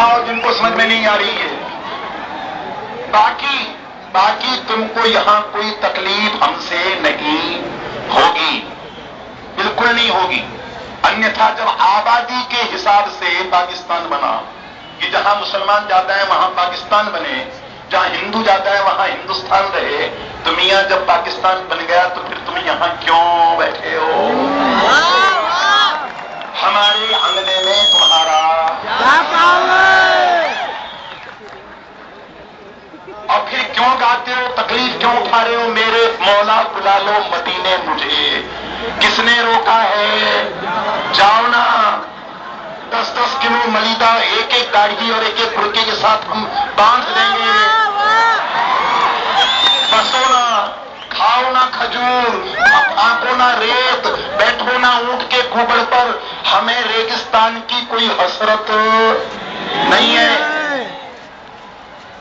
उठाओ जिनको समझ में नहीं आ रही है। बाकी तुमको यहां कोई तकलीफ हमसे नहीं होगी, बिल्कुल नहीं होगी। अन्यथा जब आबादी के हिसाब से पाकिस्तान बना कि जहां मुसलमान जाता है वहां पाकिस्तान बने, जहां हिंदू जाता है वहां हिंदुस्तान रहे, तो मियां जब पाकिस्तान बन गया तो फिर तुम यहां क्यों बैठे हो? हमारे अंगने में तुम्हारा क्या काम है? और फिर क्यों गाते हो, तकलीफ क्यों उठा रहे हो? मेरे मौला बुला लो मदीने मुझे, किसने रोका है? जाओ ना। 10-10 किलो मलीदा एक एक दाढ़ी और एक एक बुर्के के साथ हम बांध देंगे। बसो ना, खाओ ना खजूर, आंको ना रेत, बैठो ना ऊंट के कुबड़ पर। हमें रेगिस्तान की कोई हसरत नहीं है।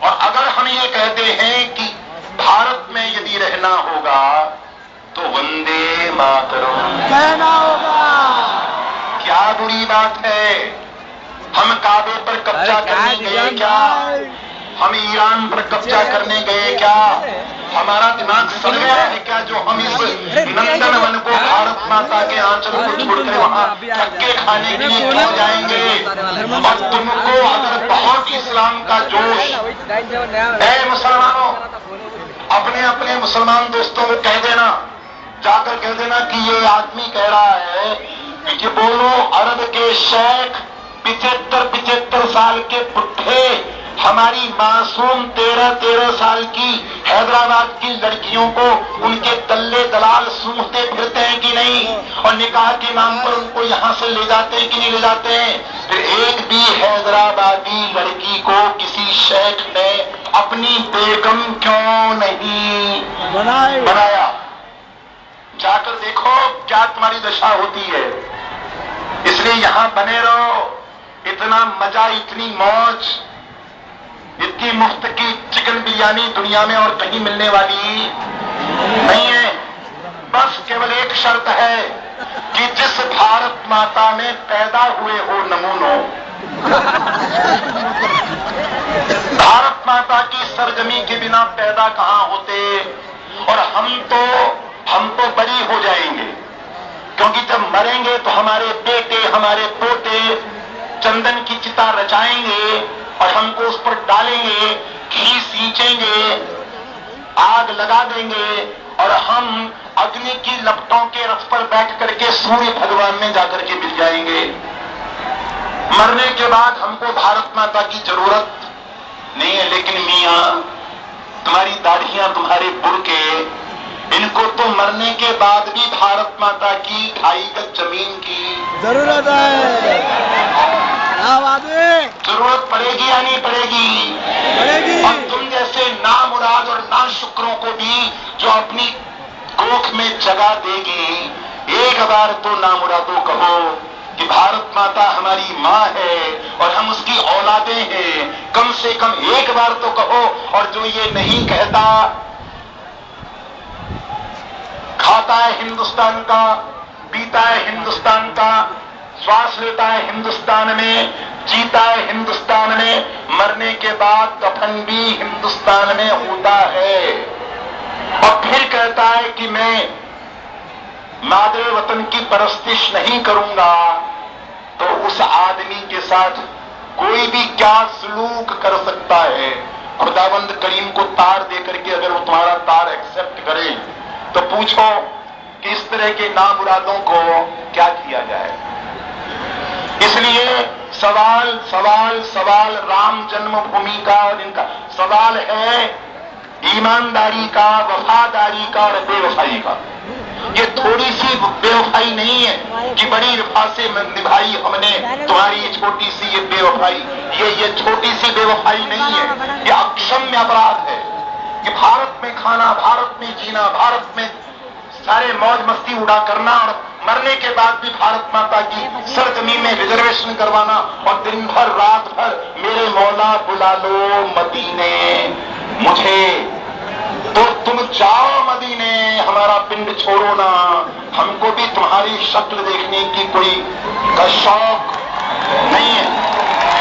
और अगर हम ये कहते हैं कि भारत में यदि रहना होगा तो वंदे मातरम कहना होगा, क्या बुरी बात है? हम काबे पर कब्जा करने गए क्या? हम ईरान पर कब्जा करने गए क्या? हमारा दिमाग सड़ गया है क्या जो हम इस नंदन वन को भारत माता के आंचल को छोड़कर वहां धक्के खाने के लिए क्यों जाएंगे? और तुमको अगर बहुत इस्लाम का जोश है, मुसलमानों, अपने अपने मुसलमान दोस्तों को कह देना, जाकर कह देना कि ये आदमी कह रहा है कि बोलो अरब के शेख 75 साल के बुढ़े हमारी मासूम 13 साल की हैदराबाद की लड़कियों को उनके दल्ले दलाल सूंघते फिरते हैं कि नहीं? और निकाह के नाम पर उनको यहां से ले जाते हैं कि नहीं ले जाते हैं? फिर एक भी हैदराबादी लड़की को किसी शेख ने अपनी बेगम क्यों नहीं बनाया? जाकर देखो क्या तुम्हारी दशा होती है। इसलिए यहां बने रहो। इतना मजा, इतनी मौज, इतनी मुफ्त की चिकन बिरयानी दुनिया में और कहीं मिलने वाली नहीं है। बस केवल एक शर्त है कि जिस भारत माता में पैदा हुए हो नमूनों, भारत माता की सरजमी के बिना पैदा कहां होते? और हम तो बड़ी हो जाएंगे, क्योंकि जब मरेंगे तो हमारे बेटे हमारे पोते चंदन की चिता रचाएंगे और हमको उस पर डालेंगे, घी सींचेंगे, आग लगा देंगे और हम अग्नि की लपटों के रथ पर बैठ करके सूर्य भगवान में जाकर के मिल जाएंगे। मरने के बाद हमको भारत माता की जरूरत नहीं है। लेकिन मियां, तुम्हारी दाढ़ियां, तुम्हारे बुर्के, इनको तो मरने के बाद भी भारत माता की 2.5 गज जमीन की जरूरत है। जरूरत पड़ेगी या नहीं पड़ेगी? पड़ेगी। और तुम जैसे नामुराद और नाशुक्रों को भी जो अपनी कोख में जगह देगी, एक बार तो नामुरादों कहो कि भारत माता हमारी माँ है और हम उसकी औलादें हैं। कम से कम एक बार तो कहो। और जो ये नहीं कहता, खाता है हिंदुस्तान का, पीता है हिंदुस्तान का, श्वास लेता है हिंदुस्तान में, जीता है हिंदुस्तान में, मरने के बाद दफन भी हिंदुस्तान में होता है। और फिर कहता है कि मैं मादरे वतन की परस्तिश नहीं करूंगा, तो उस आदमी के साथ कोई भी क्या सलूक कर सकता है? खुदावंद करीम को तार दे करके अगर वो तुम्हारा तार एक्सेप्ट करे तो पूछो कि इस तरह के नामुरादों को क्या किया जाए। इसलिए सवाल सवाल सवाल राम जन्मभूमि का और इनका सवाल है ईमानदारी का, वफादारी का और बेवफाई का। ये थोड़ी सी बेवफाई नहीं है कि बड़ी वफा से निभाई हमने तुम्हारी छोटी सी ये बेवफाई। ये छोटी सी बेवफाई नहीं है, ये अक्षम्य अपराध है कि भारत में खाना, भारत में जीना, भारत में सारे मौज मस्ती उड़ा करना और मरने के बाद भी भारत माता की सरजमीन में रिजर्वेशन करवाना और दिन भर रात भर मेरे मौला बुला लो मदीने मुझे। तो तुम जाओ मदीने, हमारा पिंड छोड़ो ना। हमको भी तुम्हारी शक्ल देखने की कोई का शौक नहीं है।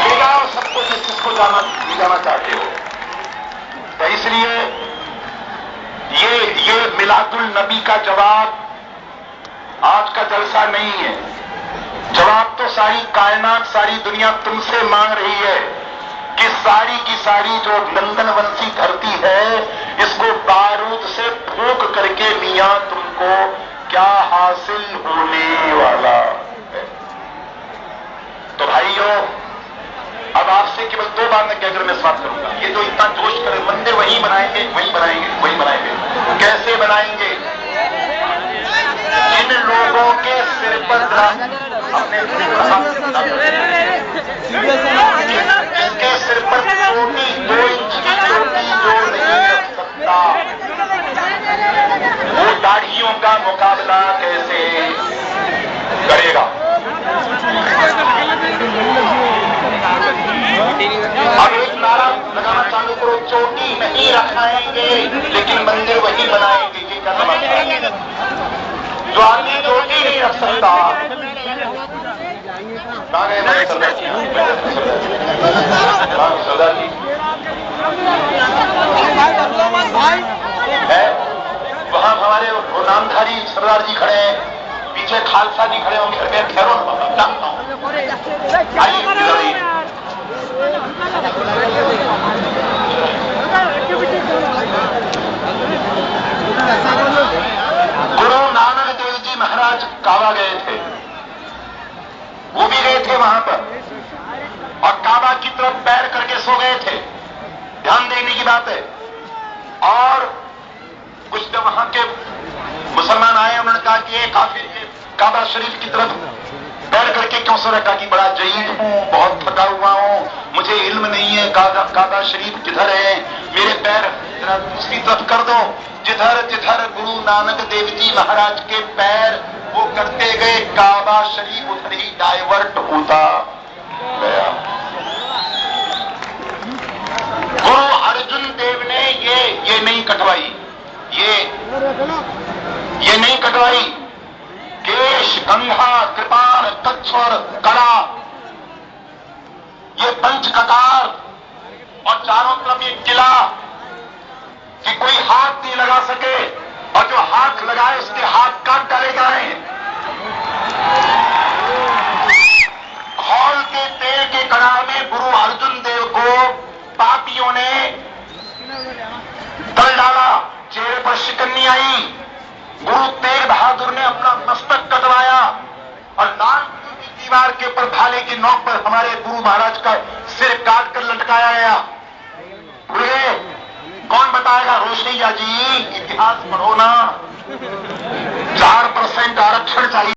ले जाओ सबको जाना चाहते हो। तो इसलिए ये मिलादुल नबी का जवाब आज का जलसा नहीं है। जवाब तो सारी कायनात, सारी दुनिया तुमसे मांग रही है कि सारी की सारी जो नंदनवंशी धरती है, इसको बारूद से फूंक करके मियां तुमको क्या हासिल होने वाला है। तो भाइयों, अब आपसे केवल 2 बार मैं कहकर मैं समाप्त करूंगा। ये तो इतना जोश करे, मंदिर वहीं बनाएंगे, वहीं बनाएंगे, वहीं बनाएंगे। कैसे बनाएंगे? जिन लोगों के सिर पर अपने जिसके सिर पर चोटी 2 इंच की चोटी जो नहीं रख सकता, वो दाढ़ियों का मुकाबला कैसे करेगा? अब एक नारा लगाना चालू करो, चोटी नहीं रखाएंगे लेकिन मंदिर वही बनाएंगे। ये क्या समझ है? जो आदमी चोटी नहीं रख सकता, सरदार जी है वहां, हमारे वो नामधारी सरदार जी खड़े हैं, पीछे खालसा जी खड़े होंगे। खैरों जानता हूं, गुरु नानक देव जी महाराज काबा गए थे, वो भी गए थे वहां पर, और काबा की तरफ पैर करके सो गए थे। ध्यान देने की बात है। और कुछ जब वहां के मुसलमान आए, उन्होंने कहा कि ये काफिर ये काबा शरीफ की तरफ पैर करके क्यों सो रखा? कि बड़ा जयीद हूं, बहुत थका हुआ हूं, मुझे इल्म नहीं है काबा शरीफ किधर है, मेरे पैर दूसरी तरफ कर दो। जिधर जिधर गुरु नानक देव जी महाराज के पैर वो करते गए, काबा शरीफ उधर ही डाइवर्ट होता गया। गुरु अर्जुन देव ने ये नहीं कटवाई, ये नहीं कटवाई। केश, गंगा, कृपाण, कच्छ और कड़ा, ये पंच ककार, और चारों तरफ ये किला कि कोई हाथ नहीं लगा सके, और जो हाथ लगाए उसके हाथ काट डाले जाए। खौल के तेल के कड़ा में गुरु अर्जुन देव को पापियों ने तल डाला, चेहरे पर शिकन्नी आई। गुरु तेग बहादुर ने अपना मस्तक कटवाया, और लाल की दीवार के ऊपर भाले की नोक पर हमारे गुरु महाराज का सिर काट कर लटकाया गया। भूल गए? कौन बताएगा? रोशनिया जी, इतिहास पढ़ो ना। 4% आरक्षण चाहिए।